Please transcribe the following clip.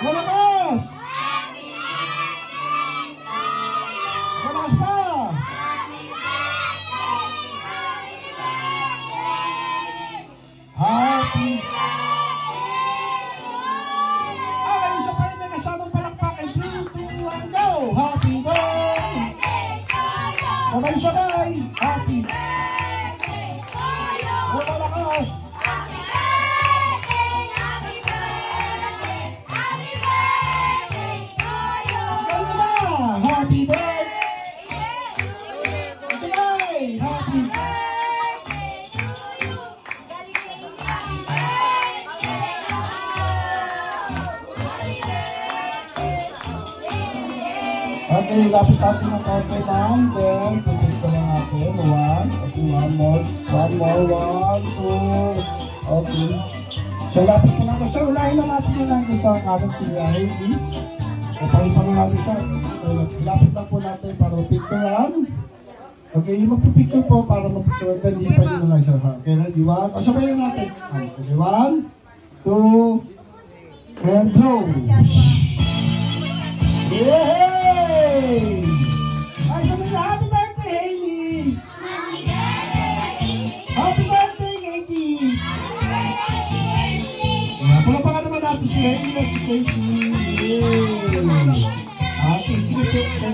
Malakas! Malakas pa! Happy! Okay, isa pa rin na kasamang palakpak. 3, 2, 1, go! Happy birthday! Sabay-sabay! Happy! Malakas! Happy birthday! Happy! Okay, lapit natin ng counter down. Then, pupus ko lang natin. 1. Okay, one more. 1, 2. Okay. So, lapit ko natin. So, ulahin na natin yung natin sa ating si Hailey. Papahin pa na natin siya. Lapit lang po natin para mapicturean. Okay, yung magpipicture po para mapicturean. Then, hindi pa rin na lang siya. Okay, ready? 1. O, sabayin natin. Okay, 1, 2, and blow. Yay! Ay, sabi na, happy birthday, Hailey! Happy birthday, Katie! Palapakan naman natin si Hailey at si Katie. Yay! Thank you, picture.